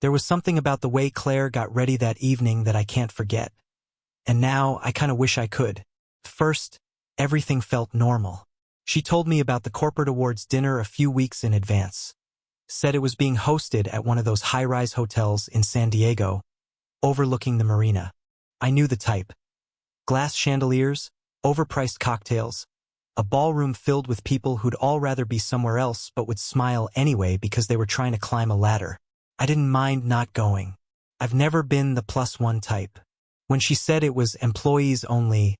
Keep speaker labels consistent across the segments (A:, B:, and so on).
A: There was something about the way Claire got ready that evening that I can't forget. And now, I kinda wish I could. First, everything felt normal. She told me about the corporate awards dinner a few weeks in advance. Said it was being hosted at one of those high-rise hotels in San Diego, overlooking the marina. I knew the type. Glass chandeliers, overpriced cocktails, a ballroom filled with people who'd all rather be somewhere else but would smile anyway because they were trying to climb a ladder. I didn't mind not going. I've never been the +1 type. When she said it was employees only,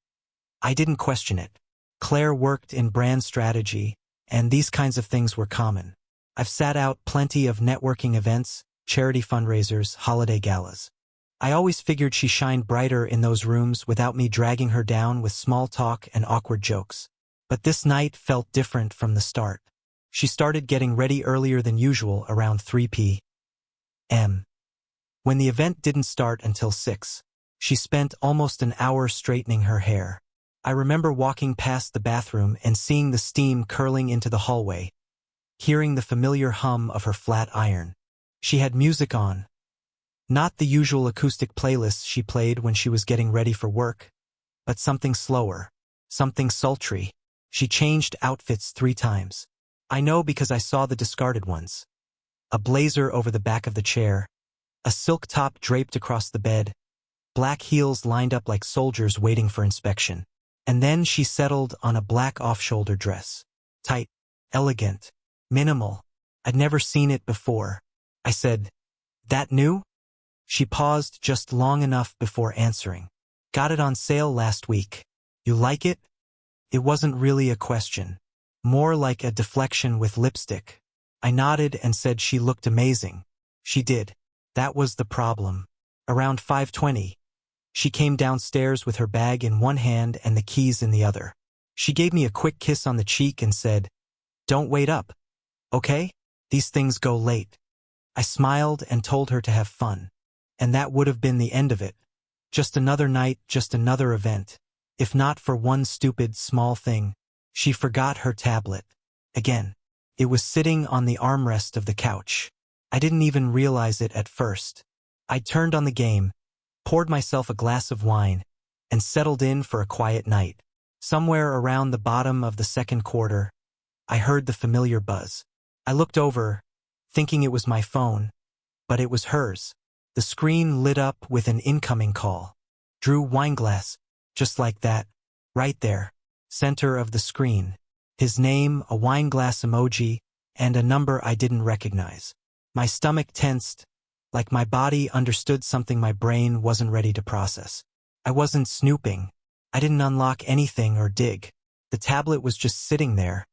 A: I didn't question it. Claire worked in brand strategy, and these kinds of things were common. I've sat out plenty of networking events, charity fundraisers, holiday galas. I always figured she shined brighter in those rooms without me dragging her down with small talk and awkward jokes. But this night felt different from the start. She started getting ready earlier than usual around 3 p.m. When the event didn't start until 6, she spent almost an hour straightening her hair. I remember walking past the bathroom and seeing the steam curling into the hallway, hearing the familiar hum of her flat iron. She had music on. Not the usual acoustic playlists she played when she was getting ready for work, but something slower, something sultry. She changed outfits 3 times. I know because I saw the discarded ones. A blazer over the back of the chair, a silk top draped across the bed, black heels lined up like soldiers waiting for inspection. And then she settled on a black off-shoulder dress. Tight, elegant, minimal. I'd never seen it before. I said, "That new?" She paused just long enough before answering. "Got it on sale last week. You like it?" It wasn't really a question. More like a deflection with lipstick. I nodded and said she looked amazing. She did. That was the problem. Around 5:20. She came downstairs with her bag in one hand and the keys in the other. She gave me a quick kiss on the cheek and said, "Don't wait up, okay? These things go late." I smiled and told her to have fun. And that would have been the end of it. Just another night, just another event. If not for one stupid, small thing. She forgot her tablet. Again. It was sitting on the armrest of the couch. I didn't even realize it at first. I turned on the game, poured myself a glass of wine, and settled in for a quiet night. Somewhere around the bottom of the second quarter, I heard the familiar buzz. I looked over, thinking it was my phone, but it was hers. The screen lit up with an incoming call. Drew Wineglass, just like that, right there, center of the screen. His name, a wine glass emoji, and a number I didn't recognize. My stomach tensed, like my body understood something my brain wasn't ready to process. I wasn't snooping. I didn't unlock anything or dig. The tablet was just sitting there,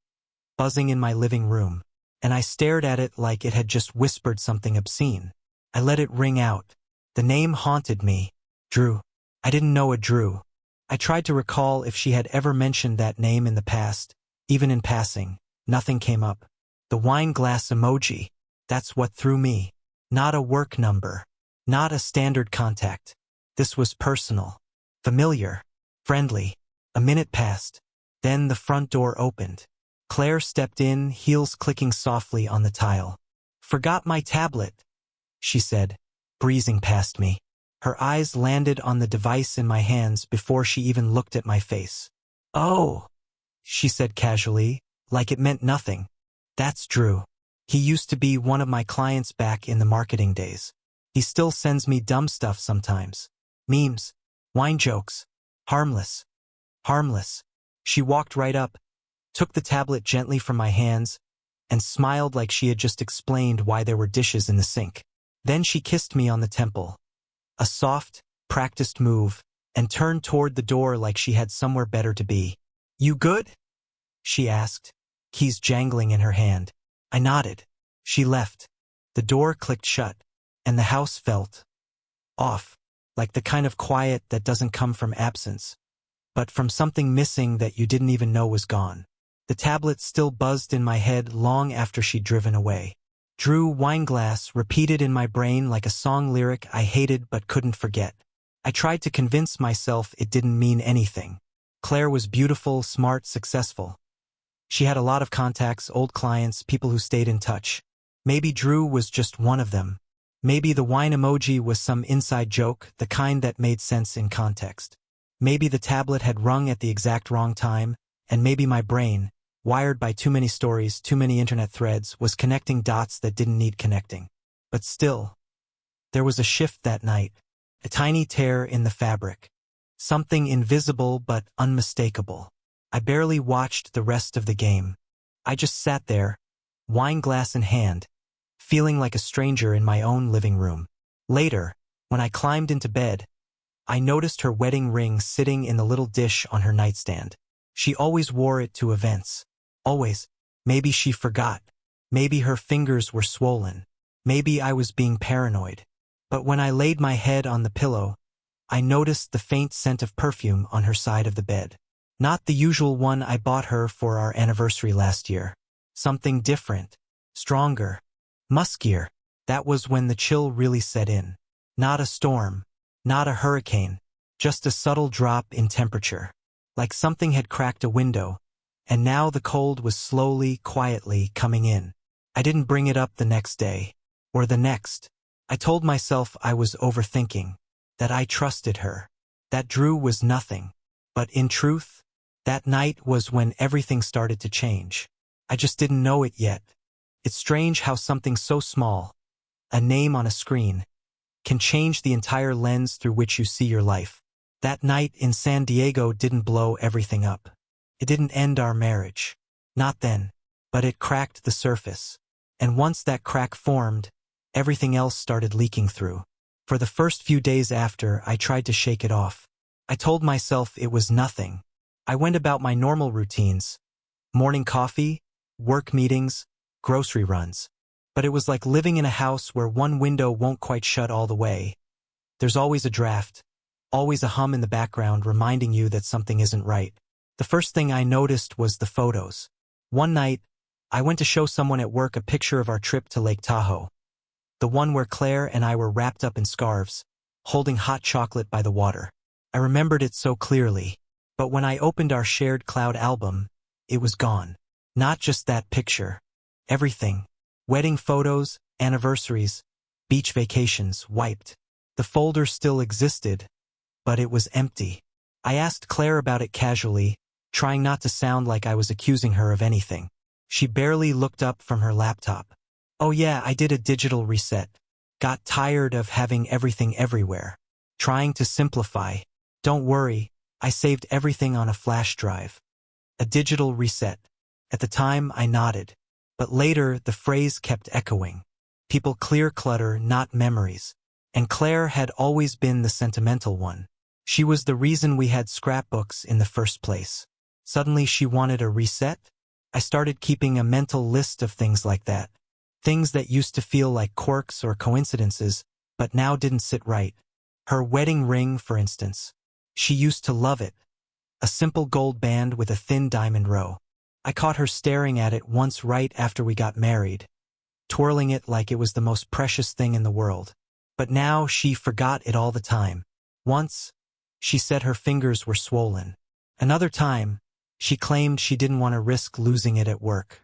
A: buzzing in my living room, and I stared at it like it had just whispered something obscene. I let it ring out. The name haunted me. Drew. I didn't know a Drew. I tried to recall if she had ever mentioned that name in the past, even in passing. Nothing came up. The wine glass emoji. That's what threw me. Not a work number. Not a standard contact. This was personal. Familiar. Friendly. A minute passed. Then the front door opened. Claire stepped in, heels clicking softly on the tile. "Forgot my tablet," she said, breezing past me. Her eyes landed on the device in my hands before she even looked at my face. "Oh," she said casually, like it meant nothing. "That's Drew. He used to be one of my clients back in the marketing days. He still sends me dumb stuff sometimes. Memes. Wine jokes. Harmless. Harmless." She walked right up, took the tablet gently from my hands, and smiled like she had just explained why there were dishes in the sink. Then she kissed me on the temple. A soft, practiced move, and turned toward the door like she had somewhere better to be. "You good?" she asked, keys jangling in her hand. I nodded. She left. The door clicked shut, and the house felt off, like the kind of quiet that doesn't come from absence, but from something missing that you didn't even know was gone. The tablet still buzzed in my head long after she'd driven away. Drew Wineglass repeated in my brain like a song lyric I hated but couldn't forget. I tried to convince myself it didn't mean anything. Claire was beautiful, smart, successful. She had a lot of contacts, old clients, people who stayed in touch. Maybe Drew was just one of them. Maybe the wine emoji was some inside joke, the kind that made sense in context. Maybe the tablet had rung at the exact wrong time, and maybe my brain, wired by too many stories, too many internet threads, was connecting dots that didn't need connecting. But still, there was a shift that night, a tiny tear in the fabric. Something invisible but unmistakable. I barely watched the rest of the game. I just sat there, wine glass in hand, feeling like a stranger in my own living room. Later, when I climbed into bed, I noticed her wedding ring sitting in the little dish on her nightstand. She always wore it to events. Always. Maybe she forgot. Maybe her fingers were swollen. Maybe I was being paranoid. But when I laid my head on the pillow, I noticed the faint scent of perfume on her side of the bed. Not the usual one I bought her for our anniversary last year. Something different, stronger, muskier. That was when the chill really set in. Not a storm, not a hurricane, just a subtle drop in temperature. Like something had cracked a window, and now the cold was slowly, quietly coming in. I didn't bring it up the next day, or the next. I told myself I was overthinking, that I trusted her, that Drew was nothing. But in truth, that night was when everything started to change. I just didn't know it yet. It's strange how something so small, a name on a screen, can change the entire lens through which you see your life. That night in San Diego didn't blow everything up. It didn't end our marriage. Not then. But it cracked the surface. And once that crack formed, everything else started leaking through. For the first few days after, I tried to shake it off. I told myself it was nothing. I went about my normal routines. Morning coffee, work meetings, grocery runs. But it was like living in a house where one window won't quite shut all the way. There's always a draft, always a hum in the background reminding you that something isn't right. The first thing I noticed was the photos. One night, I went to show someone at work a picture of our trip to Lake Tahoe. The one where Claire and I were wrapped up in scarves, holding hot chocolate by the water. I remembered it so clearly. But when I opened our shared cloud album, it was gone. Not just that picture. Everything. Wedding photos, anniversaries, beach vacations, wiped. The folder still existed, but it was empty. I asked Claire about it casually, trying not to sound like I was accusing her of anything. She barely looked up from her laptop. Oh yeah, I did a digital reset. Got tired of having everything everywhere. Trying to simplify. Don't worry, I saved everything on a flash drive. A digital reset. At the time, I nodded. But later, the phrase kept echoing. People clear clutter, not memories. And Claire had always been the sentimental one. She was the reason we had scrapbooks in the first place. Suddenly she wanted a reset? I started keeping a mental list of things like that. Things that used to feel like quirks or coincidences, but now didn't sit right. Her wedding ring, for instance. She used to love it. A simple gold band with a thin diamond row. I caught her staring at it once right after we got married, twirling it like it was the most precious thing in the world. But now she forgot it all the time. Once, she said her fingers were swollen. Another time, she claimed she didn't want to risk losing it at work.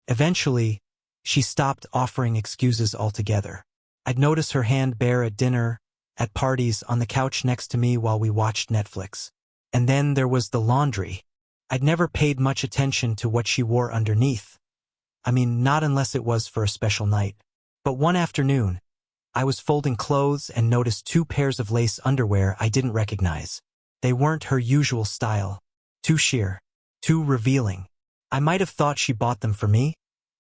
A: Eventually, she stopped offering excuses altogether. I'd notice her hand bare at dinner, at parties, on the couch next to me while we watched Netflix. And then there was the laundry. I'd never paid much attention to what she wore underneath. I mean, not unless it was for a special night. But one afternoon, I was folding clothes and noticed 2 pairs of lace underwear I didn't recognize. They weren't her usual style. Too sheer. Too revealing. I might have thought she bought them for me,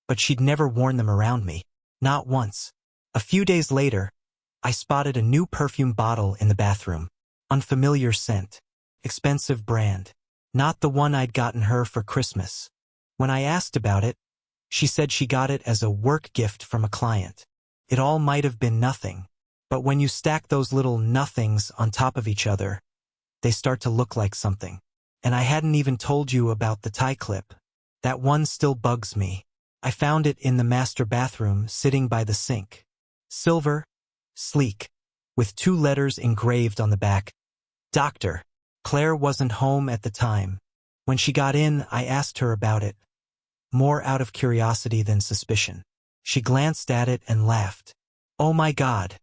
A: but she'd never worn them around me. Not once. A few days later, I spotted a new perfume bottle in the bathroom. Unfamiliar scent. Expensive brand. Not the one I'd gotten her for Christmas. When I asked about it, she said she got it as a work gift from a client. It all might have been nothing, but when you stack those little nothings on top of each other, they start to look like something. And I hadn't even told you about the tie clip. That one still bugs me. I found it in the master bathroom, sitting by the sink. Silver, sleek, with 2 letters engraved on the back. Doctor. Claire wasn't home at the time. When she got in, I asked her about it. More out of curiosity than suspicion. She glanced at it and laughed. Oh my God.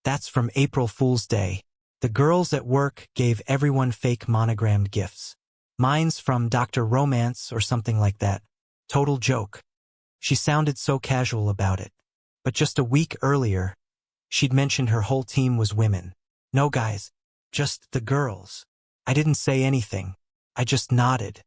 A: That's from April Fool's Day. The girls at work gave everyone fake monogrammed gifts. Mine's from Dr. Romance or something like that. Total joke. She sounded so casual about it. But just a week earlier, she'd mentioned her whole team was women. No guys, just the girls. I didn't say anything. I just nodded.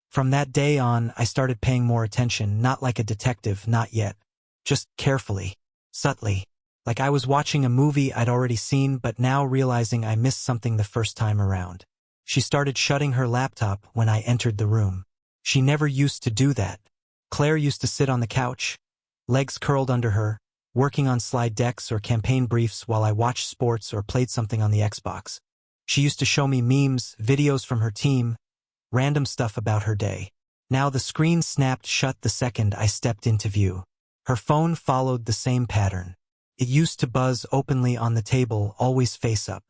A: From that day on, I started paying more attention, not like a detective, not yet. Just carefully, subtly. Like I was watching a movie I'd already seen but now realizing I missed something the first time around. She started shutting her laptop when I entered the room. She never used to do that. Claire used to sit on the couch, legs curled under her, working on slide decks or campaign briefs while I watched sports or played something on the Xbox. She used to show me memes, videos from her team, random stuff about her day. Now the screen snapped shut the second I stepped into view. Her phone followed the same pattern. It used to buzz openly on the table, always face up.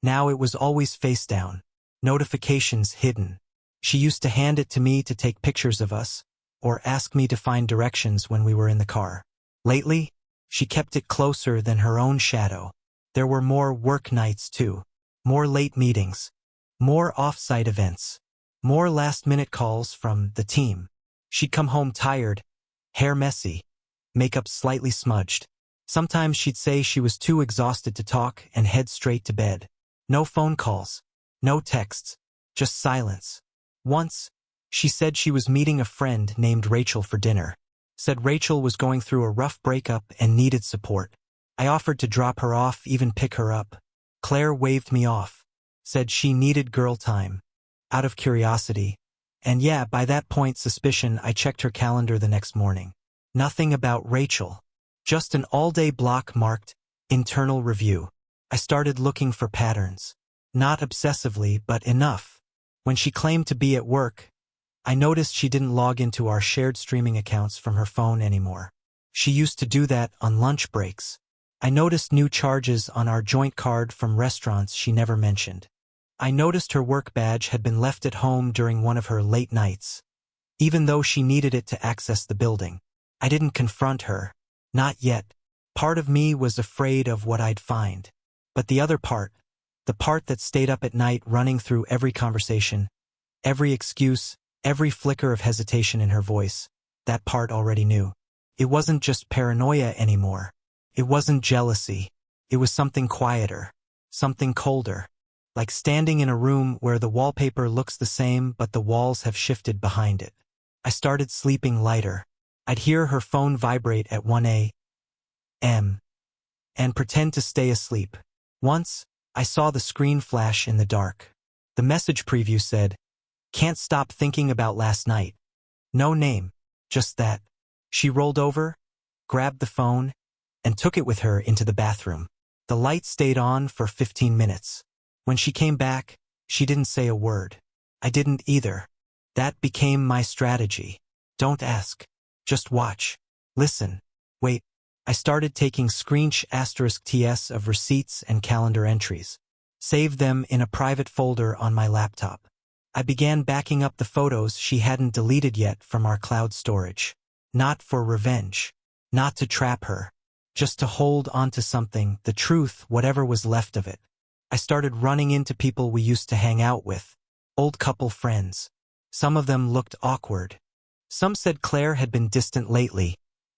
A: Now it was always face down. Notifications hidden. She used to hand it to me to take pictures of us, or ask me to find directions when we were in the car. Lately, she kept it closer than her own shadow. There were more work nights too. More late meetings. More off-site events. More last-minute calls from the team. She'd come home tired, hair messy, makeup slightly smudged. Sometimes she'd say she was too exhausted to talk and head straight to bed. No phone calls. No texts. Just silence. Once, she said she was meeting a friend named Rachel for dinner. Said Rachel was going through a rough breakup and needed support. I offered to drop her off, even pick her up. Claire waved me off. Said she needed girl time. Out of curiosity. And yeah, by that point suspicion, I checked her calendar the next morning. Nothing about Rachel. Just an all-day block marked internal review. I started looking for patterns. Not obsessively, but enough. When she claimed to be at work, I noticed she didn't log into our shared streaming accounts from her phone anymore. She used to do that on lunch breaks. I noticed new charges on our joint card from restaurants she never mentioned. I noticed her work badge had been left at home during one of her late nights, even though she needed it to access the building. I didn't confront her. Not yet. Part of me was afraid of what I'd find. But the other part, the part that stayed up at night running through every conversation, every excuse, every flicker of hesitation in her voice, that part already knew. It wasn't just paranoia anymore. It wasn't jealousy. It was something quieter, something colder. Like standing in a room where the wallpaper looks the same but the walls have shifted behind it. I started sleeping lighter. I'd hear her phone vibrate at 1 a.m. and pretend to stay asleep. Once, I saw the screen flash in the dark. The message preview said, "Can't stop thinking about last night." No name, just that. She rolled over, grabbed the phone, and took it with her into the bathroom. The light stayed on for 15 minutes. When she came back, she didn't say a word. I didn't either. That became my strategy. Don't ask. Just watch. Listen. Wait. I started taking **TS of receipts and calendar entries. Saved them in a private folder on my laptop. I began backing up the photos she hadn't deleted yet from our cloud storage. Not for revenge. Not to trap her. Just to hold onto something, the truth, whatever was left of it. I started running into people we used to hang out with. Old couple friends. Some of them looked awkward. Some said Claire had been distant lately,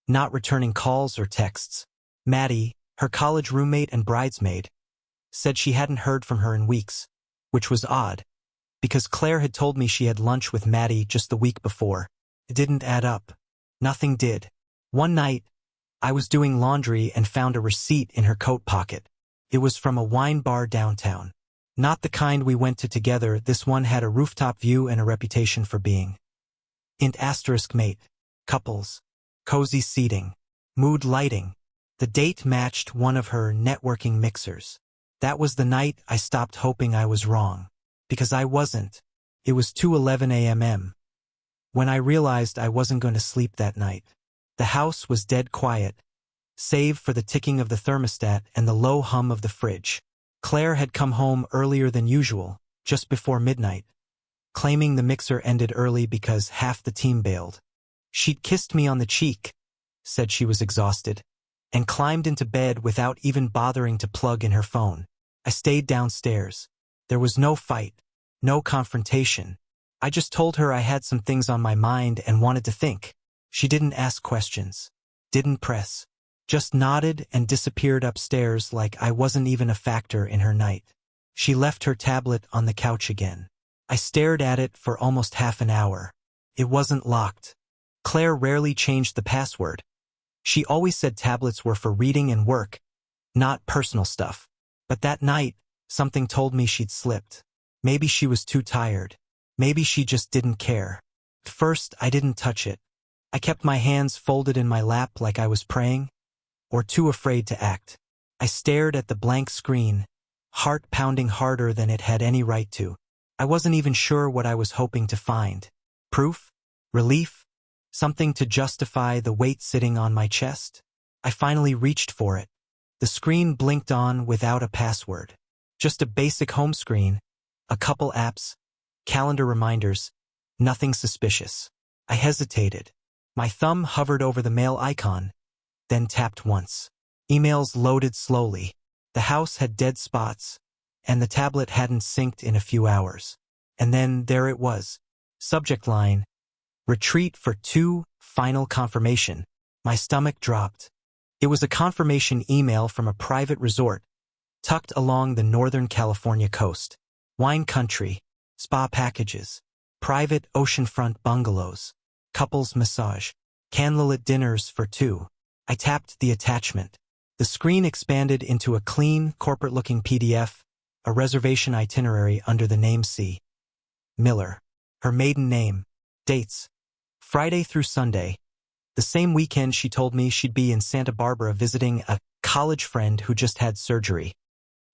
A: not returning calls or texts. Maddie, her college roommate and bridesmaid, said she hadn't heard from her in weeks, which was odd, because Claire had told me she had lunch with Maddie just the week before. It didn't add up. Nothing did. One night, I was doing laundry and found a receipt in her coat pocket. It was from a wine bar downtown. Not the kind we went to together. This one had a rooftop view and a reputation for being **mate, couples, cozy seating, mood lighting. The date matched one of her networking mixers. That was the night I stopped hoping I was wrong. Because I wasn't. It was 2:11 a.m. when I realized I wasn't going to sleep that night. The house was dead quiet, save for the ticking of the thermostat and the low hum of the fridge. Claire had come home earlier than usual, just before midnight, claiming the mixer ended early because half the team bailed. She'd kissed me on the cheek, said she was exhausted. and climbed into bed without even bothering to plug in her phone. I stayed downstairs. There was no fight, no confrontation. I just told her I had some things on my mind and wanted to think. She didn't ask questions, didn't press, just nodded and disappeared upstairs like I wasn't even a factor in her night. She left her tablet on the couch again. I stared at it for almost half an hour. It wasn't locked. Claire rarely changed the password. She always said tablets were for reading and work, not personal stuff. But that night, something told me she'd slipped. Maybe she was too tired. Maybe she just didn't care. At first, I didn't touch it. I kept my hands folded in my lap like I was praying, or too afraid to act. I stared at the blank screen, heart pounding harder than it had any right to. I wasn't even sure what I was hoping to find. Proof? Relief? Something to justify the weight sitting on my chest? I finally reached for it. The screen blinked on without a password. Just a basic home screen, a couple apps, calendar reminders, nothing suspicious. I hesitated. My thumb hovered over the mail icon, then tapped once. Emails loaded slowly. The house had dead spots, and the tablet hadn't synced in a few hours. And then there it was. Subject line, retreat for 2, final confirmation. My stomach dropped. It was a confirmation email from a private resort, tucked along the Northern California coast. Wine country, spa packages, private oceanfront bungalows, couples massage, candlelit dinners for 2. I tapped the attachment. The screen expanded into a clean, corporate-looking PDF, a reservation itinerary under the name C. Miller. Her maiden name. Dates. Friday through Sunday. The same weekend she told me she'd be in Santa Barbara visiting a college friend who just had surgery.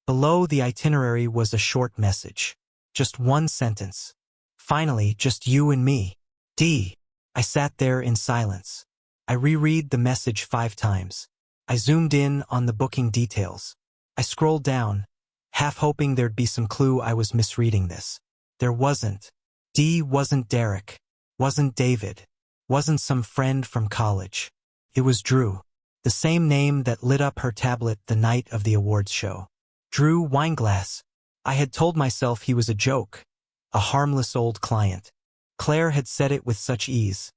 A: Below the itinerary was a short message. Just one sentence. Finally, just you and me. D. I sat there in silence. I reread the message 5 times. I zoomed in on the booking details. I scrolled down, half hoping there'd be some clue I was misreading this. There wasn't. D wasn't Derek. Wasn't David. Wasn't some friend from college. It was Drew. The same name that lit up her tablet the night of the awards show. Drew Wineglass. I had told myself he was a joke, a harmless old client. Claire had said it with such ease,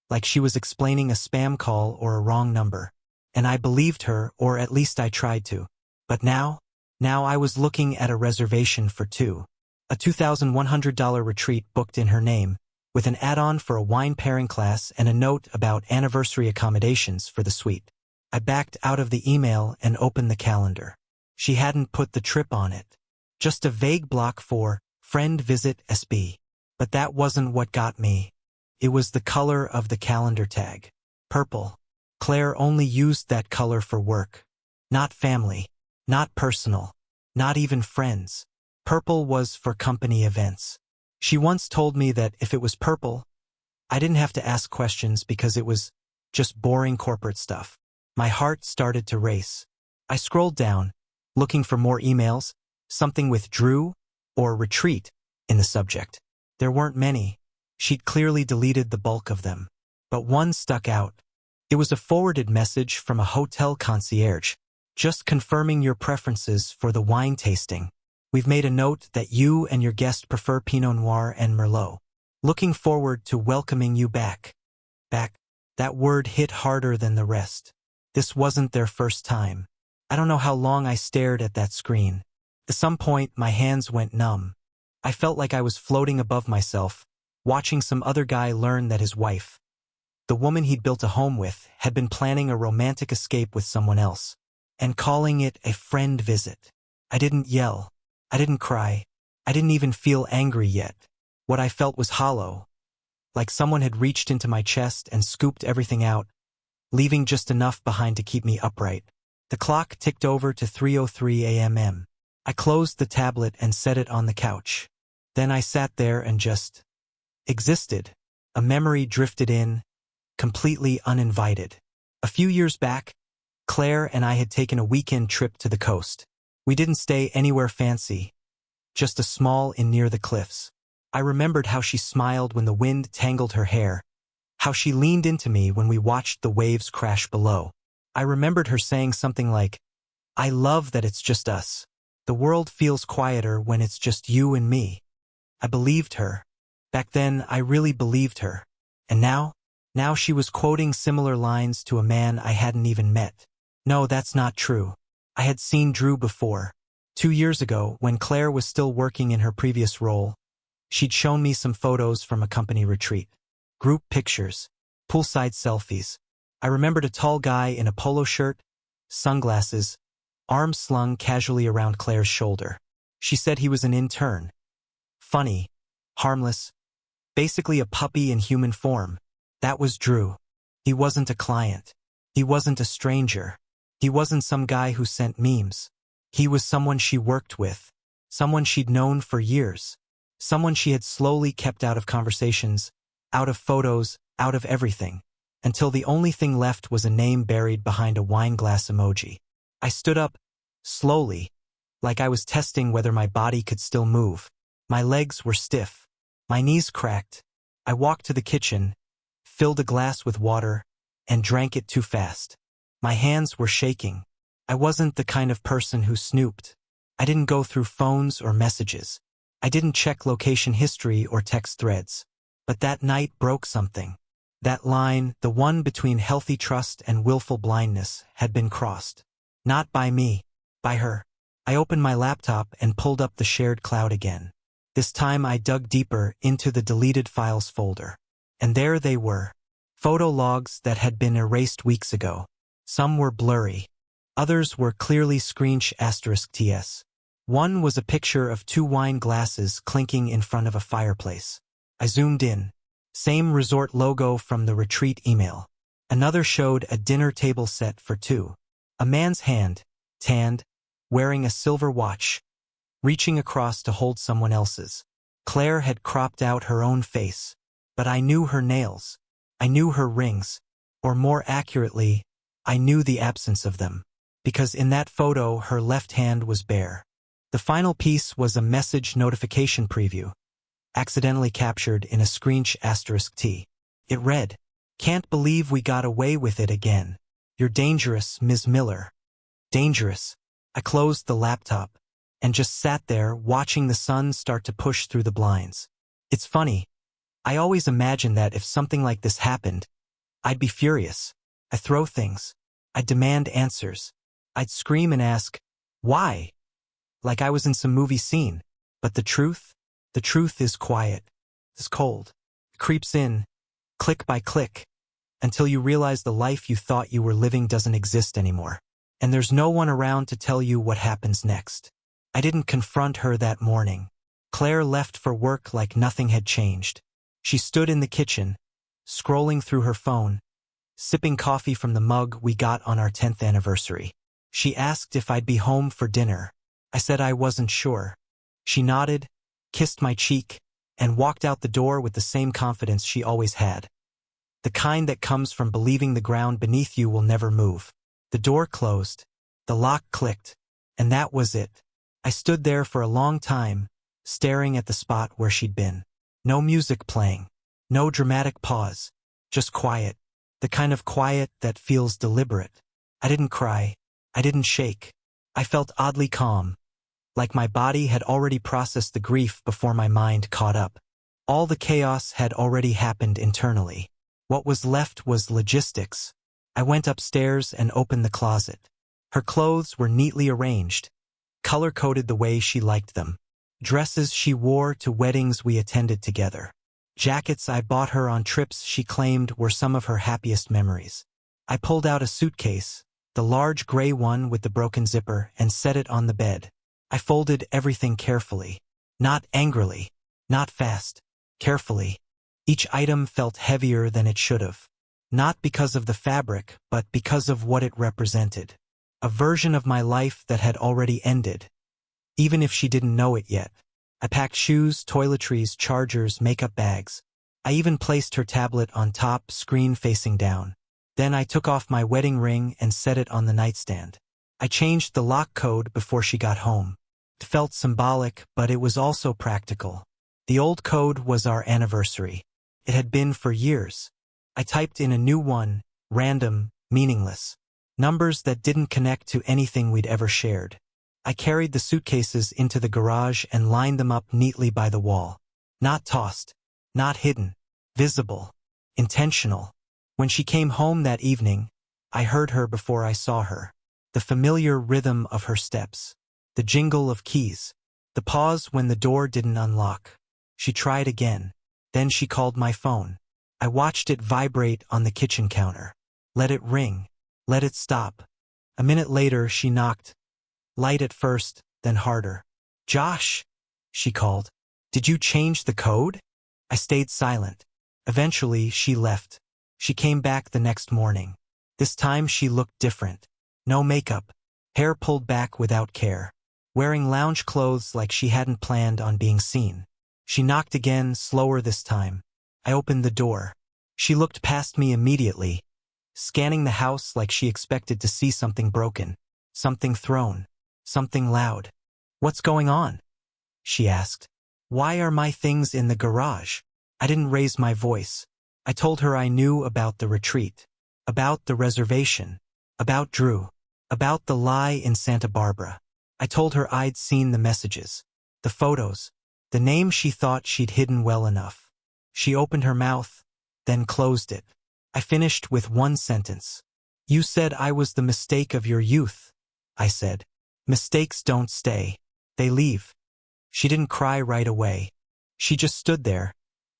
A: like she was explaining a spam call or a wrong number. And I believed her, or at least I tried to. But now I was looking at a reservation for 2. A $2,100 retreat booked in her name, with an add-on for a wine pairing class and a note about anniversary accommodations for the suite. I backed out of the email and opened the calendar. She hadn't put the trip on it. Just a vague block for friend visit SB. But that wasn't what got me. It was the color of the calendar tag. Purple. Claire only used that color for work. Not family. Not personal. Not even friends. Purple was for company events. She once told me that if it was purple, I didn't have to ask questions because it was just boring corporate stuff. My heart started to race. I scrolled down, looking for more emails, something with Drew or retreat in the subject. There weren't many. She'd clearly deleted the bulk of them. But one stuck out. It was a forwarded message from a hotel concierge, just confirming your preferences for the wine tasting. We've made a note that you and your guest prefer Pinot Noir and Merlot. Looking forward to welcoming you back. Back. That word hit harder than the rest. This wasn't their first time. I don't know how long I stared at that screen. At some point, my hands went numb. I felt like I was floating above myself, watching some other guy learn that his wife, the woman he'd built a home with, had been planning a romantic escape with someone else, and calling it a friend visit. I didn't yell. I didn't cry. I didn't even feel angry yet. What I felt was hollow, like someone had reached into my chest and scooped everything out, leaving just enough behind to keep me upright. The clock ticked over to 3:03 a.m. I closed the tablet and set it on the couch. Then I sat there and just existed. A memory drifted in, completely uninvited. A few years back, Claire and I had taken a weekend trip to the coast. We didn't stay anywhere fancy, just a small inn near the cliffs. I remembered how she smiled when the wind tangled her hair, how she leaned into me when we watched the waves crash below. I remembered her saying something like, "I love that it's just us. The world feels quieter when it's just you and me." I believed her. Back then, I really believed her. And now? Now she was quoting similar lines to a man I hadn't even met. No, that's not true. I had seen Drew before. 2 years ago, when Claire was still working in her previous role, she'd shown me some photos from a company retreat. Group pictures, poolside selfies. I remembered a tall guy in a polo shirt, sunglasses, arms slung casually around Claire's shoulder. She said he was an intern. Funny, harmless, basically a puppy in human form. That was Drew. He wasn't a client. He wasn't a stranger. He wasn't some guy who sent memes. He was someone she worked with, someone she'd known for years, someone she had slowly kept out of conversations, out of photos, out of everything, until the only thing left was a name buried behind a wine glass emoji. I stood up, slowly, like I was testing whether my body could still move. My legs were stiff. My knees cracked. I walked to the kitchen, filled a glass with water, and drank it too fast. My hands were shaking. I wasn't the kind of person who snooped. I didn't go through phones or messages. I didn't check location history or text threads. But that night broke something. That line, the one between healthy trust and willful blindness, had been crossed. Not by me, by her. I opened my laptop and pulled up the shared cloud again. This time I dug deeper into the deleted files folder. And there they were. Photo logs that had been erased weeks ago. Some were blurry. Others were clearly **TS. One was a picture of 2 wine glasses clinking in front of a fireplace. I zoomed in. Same resort logo from the retreat email. Another showed a dinner table set for 2. A man's hand, tanned, wearing a silver watch, reaching across to hold someone else's. Claire had cropped out her own face, but I knew her nails. I knew her rings, or more accurately, I knew the absence of them, because in that photo her left hand was bare. The final piece was a message notification preview, accidentally captured in a **T. It read, "Can't believe we got away with it again. You're dangerous, Ms. Miller." Dangerous. I closed the laptop and just sat there watching the sun start to push through the blinds. It's funny. I always imagined that if something like this happened, I'd be furious. I'd throw things. I'd demand answers. I'd scream and ask, why? Like I was in some movie scene. But the truth is quiet. It's cold. It creeps in, click by click, until you realize the life you thought you were living doesn't exist anymore. And there's no one around to tell you what happens next. I didn't confront her that morning. Claire left for work like nothing had changed. She stood in the kitchen, scrolling through her phone, sipping coffee from the mug we got on our 10th anniversary. She asked if I'd be home for dinner. I said I wasn't sure. She nodded, kissed my cheek, and walked out the door with the same confidence she always had. The kind that comes from believing the ground beneath you will never move. The door closed, the lock clicked, and that was it. I stood there for a long time, staring at the spot where she'd been. No music playing, no dramatic pause, just quiet, the kind of quiet that feels deliberate. I didn't cry, I didn't shake. I felt oddly calm, like my body had already processed the grief before my mind caught up. All the chaos had already happened internally. What was left was logistics. I went upstairs and opened the closet. Her clothes were neatly arranged, color-coded the way she liked them. Dresses she wore to weddings we attended together. Jackets I bought her on trips she claimed were some of her happiest memories. I pulled out a suitcase, the large gray one with the broken zipper, and set it on the bed. I folded everything carefully. Not angrily, not fast, carefully. Each item felt heavier than it should have. Not because of the fabric, but because of what it represented. A version of my life that had already ended, even if she didn't know it yet. I packed shoes, toiletries, chargers, makeup bags. I even placed her tablet on top, screen facing down. Then I took off my wedding ring and set it on the nightstand. I changed the lock code before she got home. It felt symbolic, but it was also practical. The old code was our anniversary. It had been for years. I typed in a new one, random, meaningless. Numbers that didn't connect to anything we'd ever shared. I carried the suitcases into the garage and lined them up neatly by the wall. Not tossed. Not hidden. Visible. Intentional. When she came home that evening, I heard her before I saw her. The familiar rhythm of her steps. The jingle of keys. The pause when the door didn't unlock. She tried again. Then she called my phone. I watched it vibrate on the kitchen counter. Let it ring. Let it stop. A minute later, she knocked. Light at first, then harder. "Josh," she called. "Did you change the code?" I stayed silent. Eventually, she left. She came back the next morning. This time she looked different. No makeup. Hair pulled back without care. Wearing lounge clothes like she hadn't planned on being seen. She knocked again, slower this time. I opened the door. She looked past me immediately, scanning the house like she expected to see something broken, something thrown, something loud. "What's going on?" she asked. "Why are my things in the garage?" I didn't raise my voice. I told her I knew about the retreat, about the reservation, about Drew, about the lie in Santa Barbara. I told her I'd seen the messages, the photos, the name she thought she'd hidden well enough. She opened her mouth, then closed it. I finished with one sentence. "You said I was the mistake of your youth," I said. "Mistakes don't stay. They leave." She didn't cry right away. She just stood there,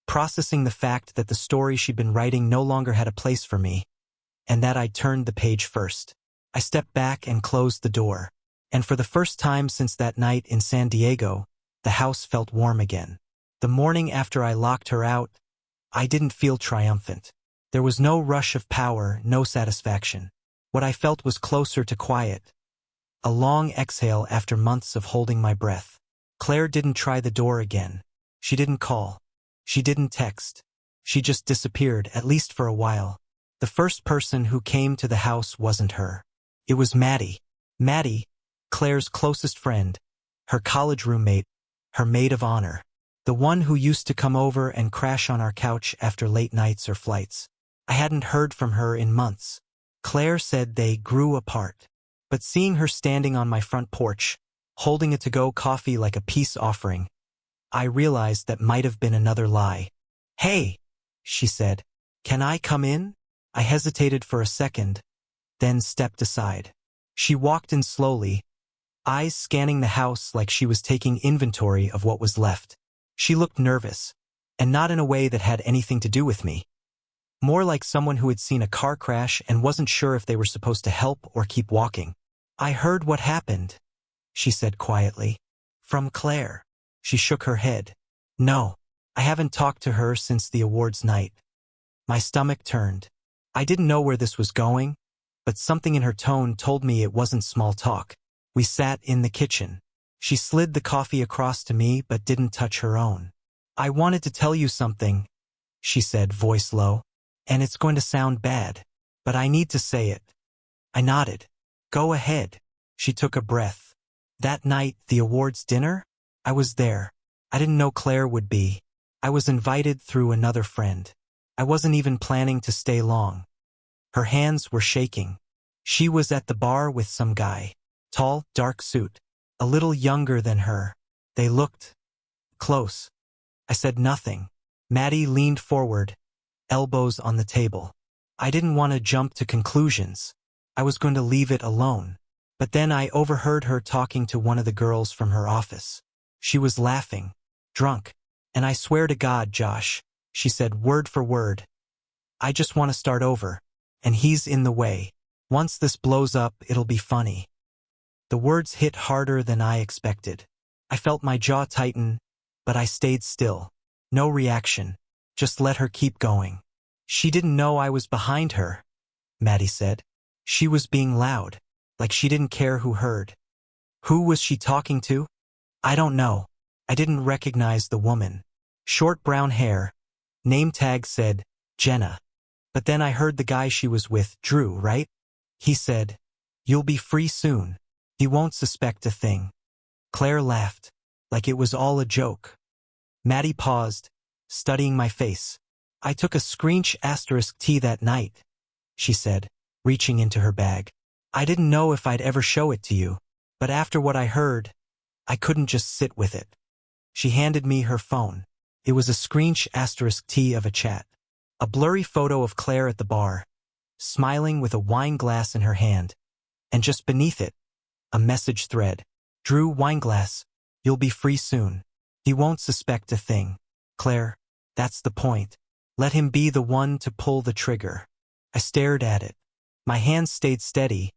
A: processing the fact that the story she'd been writing no longer had a place for me, and that I'd turned the page first. I stepped back and closed the door, and for the first time since that night in San Diego, the house felt warm again. The morning after I locked her out, I didn't feel triumphant. There was no rush of power, no satisfaction. What I felt was closer to quiet. A long exhale after months of holding my breath. Claire didn't try the door again. She didn't call. She didn't text. She just disappeared, at least for a while. The first person who came to the house wasn't her. It was Maddie. Maddie, Claire's closest friend, her college roommate, her maid of honor. The one who used to come over and crash on our couch after late nights or flights. I hadn't heard from her in months. Claire said they grew apart. But seeing her standing on my front porch, holding a to-go coffee like a peace offering, I realized that might have been another lie. "Hey," she said, "can I come in?" I hesitated for a second, then stepped aside. She walked in slowly, eyes scanning the house like she was taking inventory of what was left. She looked nervous, and not in a way that had anything to do with me. More like someone who had seen a car crash and wasn't sure if they were supposed to help or keep walking. "I heard what happened," she said quietly. "From Claire." She shook her head. "No, I haven't talked to her since the awards night." My stomach turned. I didn't know where this was going, but something in her tone told me it wasn't small talk. We sat in the kitchen. She slid the coffee across to me but didn't touch her own. "I wanted to tell you something," she said, voice low. "And it's going to sound bad, but I need to say it." I nodded. "Go ahead." She took a breath. "That night, the awards dinner? I was there. I didn't know Claire would be. I was invited through another friend. I wasn't even planning to stay long." Her hands were shaking. "She was at the bar with some guy. Tall, dark suit. A little younger than her. They looked close." I said nothing. Maddie leaned forward, elbows on the table. I didn't want to jump to conclusions. I was going to leave it alone. But then I overheard her talking to one of the girls from her office. She was laughing, drunk. "And I swear to God, Josh," she said word for word, "I just want to start over. And he's in the way. Once this blows up, it'll be funny." The words hit harder than I expected. I felt my jaw tighten, but I stayed still. No reaction. Just let her keep going. "She didn't know I was behind her," Maddie said. "She was being loud, like she didn't care who heard." "Who was she talking to?" "I don't know. I didn't recognize the woman. Short brown hair. Name tag said, Jenna. But then I heard the guy she was with, Drew, right? He said, 'You'll be free soon. He won't suspect a thing.'" Claire laughed, like it was all a joke. Maddie paused, studying my face. "I took a screech *T that night," she said, reaching into her bag. I didn't know if I'd ever show it to you, but after what I heard, I couldn't just sit with it. She handed me her phone. It was a *T of a chat. A blurry photo of Claire at the bar, smiling with a wine glass in her hand, and just beneath it, a message thread. Drew, wineglass, you'll be free soon. He won't suspect a thing. Claire, that's the point. Let him be the one to pull the trigger. I stared at it. My hands stayed steady,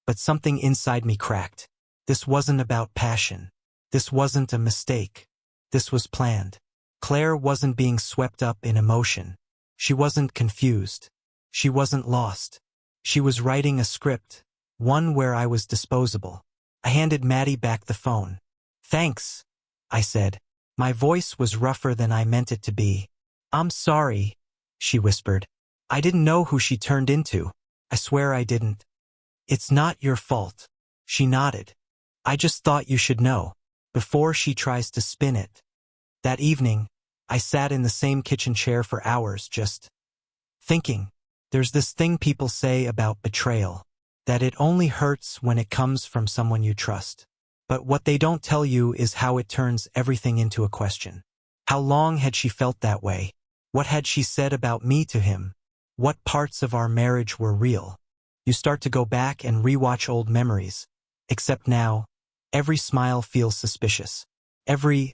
A: but something inside me cracked. This wasn't about passion. This wasn't a mistake. This was planned. Claire wasn't being swept up in emotion. She wasn't confused. She wasn't lost. She was writing a script, one where I was disposable. I handed Maddie back the phone. Thanks, I said. My voice was rougher than I meant it to be. I'm sorry, she whispered. I didn't know who she turned into. I swear I didn't. It's not your fault. She nodded. I just thought you should know, before she tries to spin it. That evening, I sat in the same kitchen chair for hours just thinking. There's this thing people say about betrayal, that it only hurts when it comes from someone you trust. But what they don't tell you is how it turns everything into a question. How long had she felt that way? What had she said about me to him? What parts of our marriage were real? You start to go back and rewatch old memories. Except now, every smile feels suspicious. Every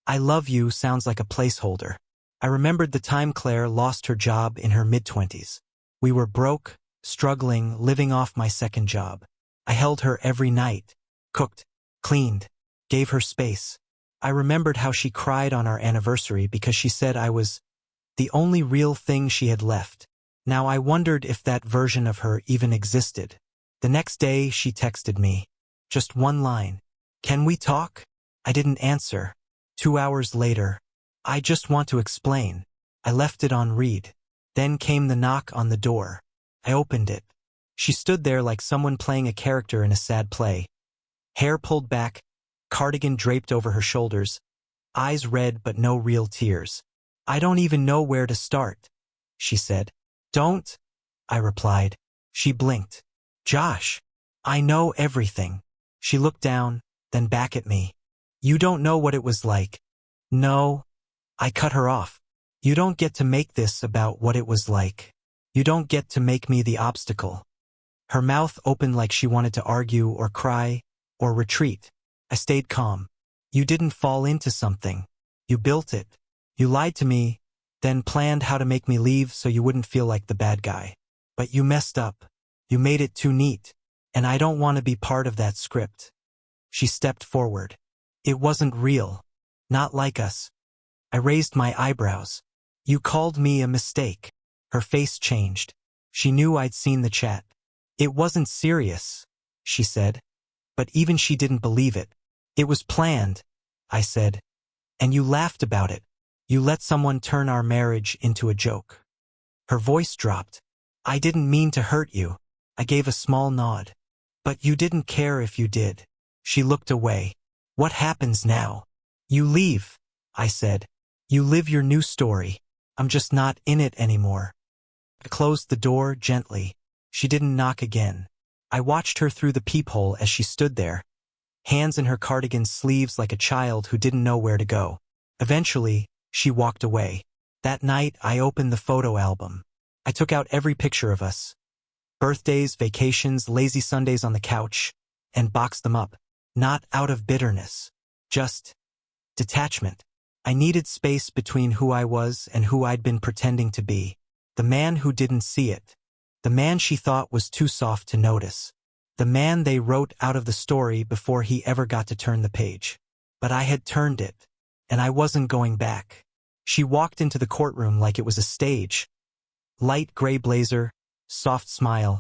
A: "I love you" sounds like a placeholder. I remembered the time Claire lost her job in her mid-20s. We were broke, struggling, living off my second job. I held her every night, cooked, cleaned, gave her space. I remembered how she cried on our anniversary because she said I was the only real thing she had left. Now I wondered if that version of her even existed. The next day she texted me. Just one line. Can we talk? I didn't answer. 2 hours later. I just want to explain. I left it on read. Then came the knock on the door. I opened it. She stood there like someone playing a character in a sad play. Hair pulled back, cardigan draped over her shoulders, eyes red but no real tears. I don't even know where to start, she said. Don't, I replied. She blinked. Josh, I know everything. She looked down, then back at me. You don't know what it was like. No, I cut her off. You don't get to make this about what it was like. You don't get to make me the obstacle. Her mouth opened like she wanted to argue or cry or retreat. I stayed calm. You didn't fall into something. You built it. You lied to me, then planned how to make me leave so you wouldn't feel like the bad guy. But you messed up. You made it too neat. And I don't want to be part of that script. She stepped forward. It wasn't real. Not like us. I raised my eyebrows. You called me a mistake. Her face changed. She knew I'd seen the chat. It wasn't serious, she said. But even she didn't believe it. It was planned, I said. And you laughed about it. You let someone turn our marriage into a joke. Her voice dropped. I didn't mean to hurt you. I gave a small nod. But you didn't care if you did. She looked away. What happens now? You leave, I said. You live your new story. I'm just not in it anymore. I closed the door gently. She didn't knock again. I watched her through the peephole as she stood there, hands in her cardigan sleeves like a child who didn't know where to go. Eventually, she walked away. That night, I opened the photo album. I took out every picture of us. Birthdays, vacations, lazy Sundays on the couch, and boxed them up. Not out of bitterness. Just detachment. I needed space between who I was and who I'd been pretending to be. The man who didn't see it. The man she thought was too soft to notice. The man they wrote out of the story before he ever got to turn the page. But I had turned it, and I wasn't going back. She walked into the courtroom like it was a stage. Light gray blazer, soft smile,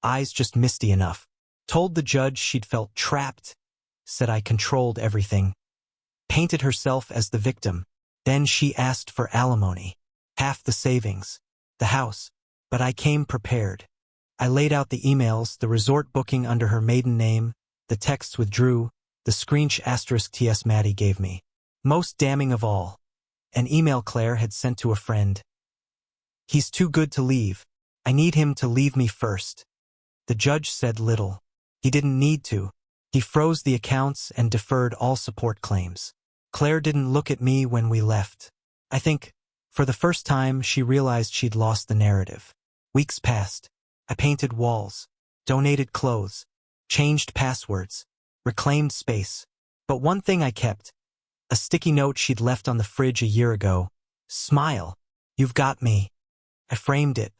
A: eyes just misty enough. Told the judge she'd felt trapped, said I controlled everything. Painted herself as the victim. Then she asked for alimony. Half the savings. The house. But I came prepared. I laid out the emails, the resort booking under her maiden name, the texts with Drew, the *TS Maddie gave me. Most damning of all, an email Claire had sent to a friend. He's too good to leave. I need him to leave me first. The judge said little. He didn't need to. He froze the accounts and deferred all support claims. Claire didn't look at me when we left. I think, for the first time, she realized she'd lost the narrative. Weeks passed. I painted walls, donated clothes, changed passwords, reclaimed space. But one thing I kept, a sticky note she'd left on the fridge a year ago. Smile. You've got me. I framed it,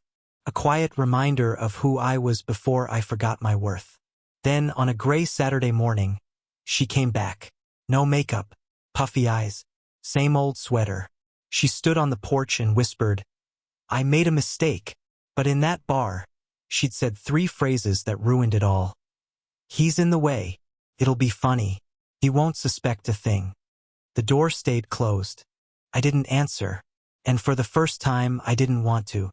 A: a quiet reminder of who I was before I forgot my worth. Then, on a gray Saturday morning, she came back. No makeup, puffy eyes, same old sweater. She stood on the porch and whispered, "I made a mistake." But in that bar, she'd said 3 phrases that ruined it all. "He's in the way. It'll be funny. He won't suspect a thing." The door stayed closed. I didn't answer, and for the first time I didn't want to.